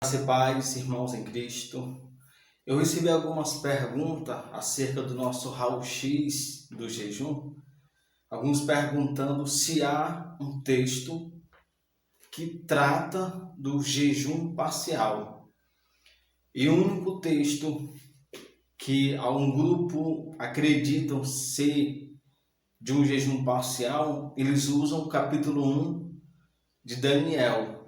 Graças e paz, irmãos em Cristo. Eu recebi algumas perguntas acerca do nosso raio-x do jejum. Alguns perguntando se há um texto que trata do jejum parcial. E o único texto que um grupo acreditam ser de um jejum parcial, eles usam o capítulo 1 de Daniel,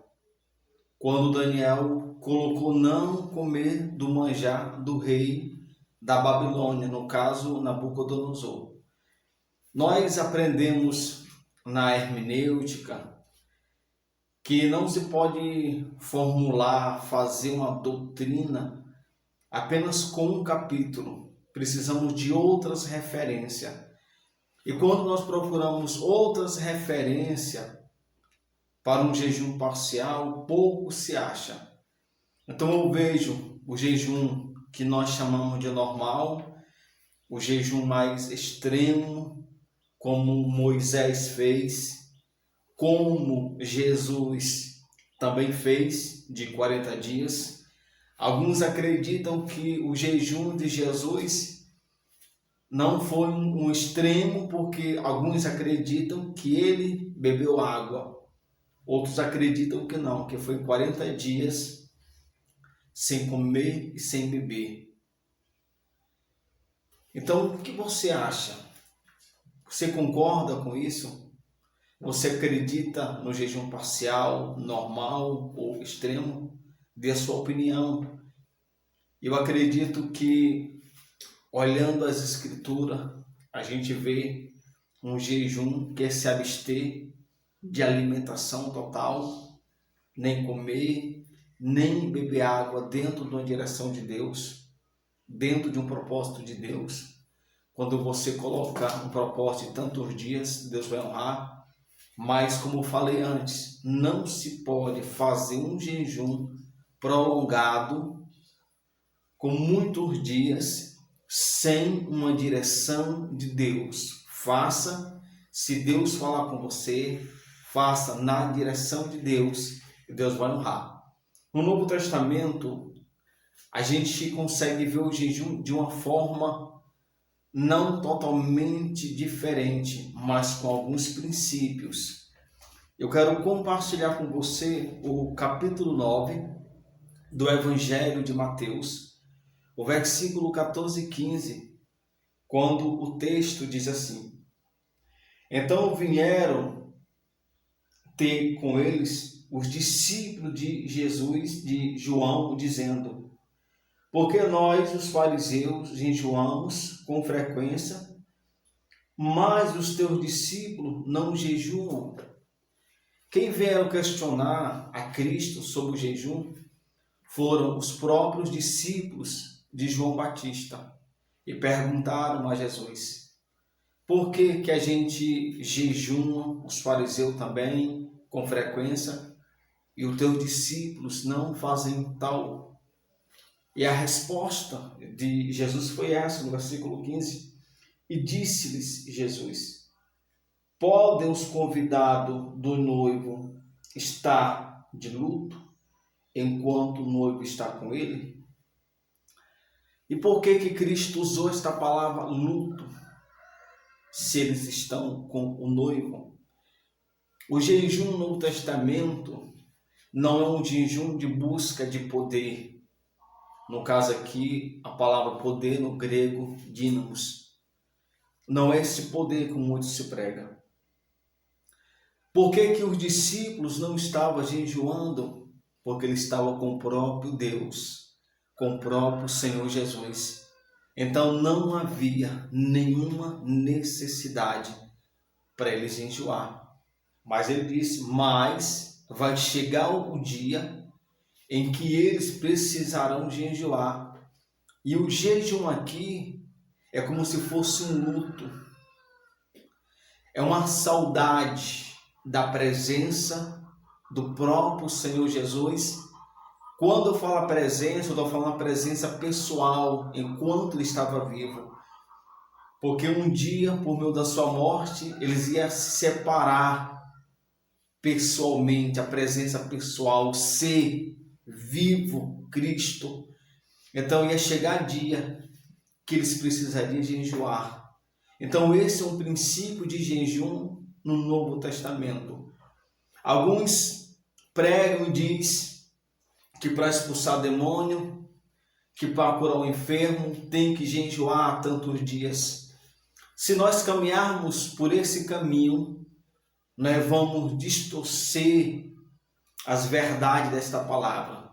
quando Daniel colocou não comer do manjar do rei da Babilônia, no caso Nabucodonosor. Nós aprendemos na hermenêutica que não se pode formular, fazer uma doutrina apenas com um capítulo. Precisamos de outras referências. E quando nós procuramos outras referências para um jejum parcial, pouco se acha. Então eu vejo o jejum que nós chamamos de normal, o jejum mais extremo, como Moisés fez, como Jesus também fez, de 40 dias. Alguns acreditam que o jejum de Jesus não foi um extremo, porque alguns acreditam que ele bebeu água. Outros acreditam que não, que foi 40 dias sem comer e sem beber. Então, o que você acha? Você concorda com isso? Você acredita no jejum parcial, normal ou extremo? Dê a sua opinião. Eu acredito que, olhando as escrituras, a gente vê um jejum que é se abster de alimentação total, nem comer, nem beber água dentro de uma direção de Deus, dentro de um propósito de Deus. Quando você colocar um propósito de tantos dias, Deus vai honrar. Mas, como eu falei antes, não se pode fazer um jejum prolongado, com muitos dias, sem uma direção de Deus. Faça, se Deus falar com você, faça na direção de Deus e Deus vai honrar. No Novo Testamento, a gente consegue ver o jejum de uma forma não totalmente diferente, mas com alguns princípios. Eu quero compartilhar com você o capítulo 9 do Evangelho de Mateus, o versículo 14 e 15, quando o texto diz assim: Então vieram ter com eles os discípulos de Jesus, de João, dizendo: Porque nós, os fariseus, jejuamos com frequência, mas os teus discípulos não jejuam. Quem vieram questionar a Cristo sobre o jejum foram os próprios discípulos de João Batista e perguntaram a Jesus: por que a gente jejuma, os fariseus também, com frequência, e os teus discípulos não fazem tal? E a resposta de Jesus foi essa, no versículo 15. E disse-lhes Jesus: podem os convidados do noivo estar de luto, enquanto o noivo está com ele? E por que Cristo usou esta palavra luto, se eles estão com o noivo? O jejum no Novo Testamento não é um jejum de busca de poder. No caso aqui, a palavra poder no grego, dínamos. Não é esse poder como muito se prega. Por que os discípulos não estavam jejuando? Porque eles estavam com o próprio Deus, com o próprio Senhor Jesus. Então não havia nenhuma necessidade para eles jejuar. Mas ele disse: mas vai chegar o dia em que eles precisarão jejuar. E o jejum aqui é como se fosse um luto. É uma saudade da presença do próprio Senhor Jesus. Quando eu falo a presença, eu estou falando a presença pessoal, enquanto ele estava vivo. Porque um dia, por meio da sua morte, eles iam se separar pessoalmente, a presença pessoal, ser vivo Cristo. Então ia chegar dia que eles precisariam jejuar. Então esse é um princípio de jejum no Novo Testamento. Alguns pregam e dizem que para expulsar demônio, que para curar o enfermo, tem que jejuar tantos dias. Se nós caminharmos por esse caminho, nós vamos distorcer as verdades desta palavra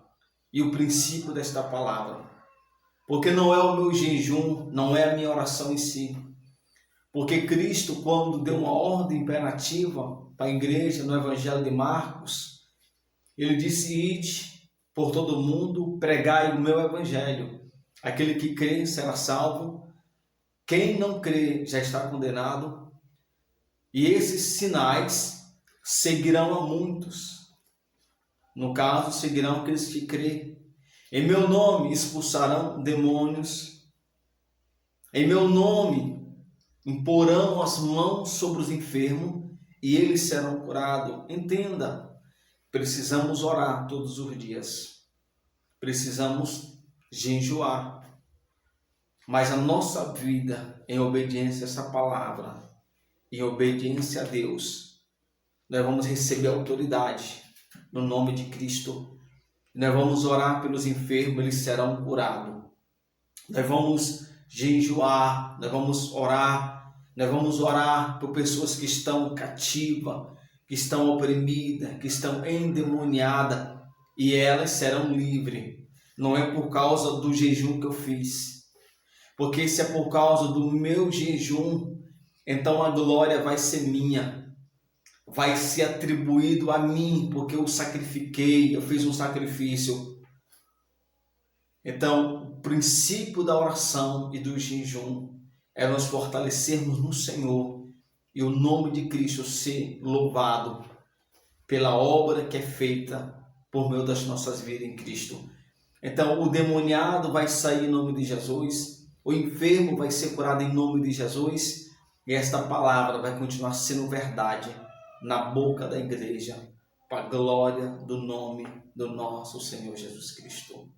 e o princípio desta palavra. Porque não é o meu jejum, não é a minha oração em si. Porque Cristo, quando deu uma ordem imperativa para a igreja no Evangelho de Marcos, ele disse: ide por todo o mundo, pregai o meu Evangelho. Aquele que crê será salvo, quem não crê já está condenado. E esses sinais seguirão a muitos. No caso, seguirão aqueles que crêem. Em meu nome expulsarão demônios. Em meu nome imporão as mãos sobre os enfermos e eles serão curados. Entenda, precisamos orar todos os dias. Precisamos jejuar. Mas a nossa vida em obediência a essa palavra, em obediência a Deus, nós vamos receber autoridade no nome de Cristo. Nós vamos orar pelos enfermos, eles serão curados. Nós vamos jejuar, nós vamos orar por pessoas que estão cativas, que estão oprimidas, que estão endemoniadas, e elas serão livres. Não é por causa do jejum que eu fiz, porque se é por causa do meu jejum, então a glória vai ser minha. Vai ser atribuído a mim, porque eu sacrifiquei, eu fiz um sacrifício. Então, o princípio da oração e do jejum é nós fortalecermos no Senhor e o nome de Cristo ser louvado pela obra que é feita por meio das nossas vidas em Cristo. Então, o demoniado vai sair em nome de Jesus, o enfermo vai ser curado em nome de Jesus, e esta palavra vai continuar sendo verdade na boca da igreja, para a glória do nome do nosso Senhor Jesus Cristo.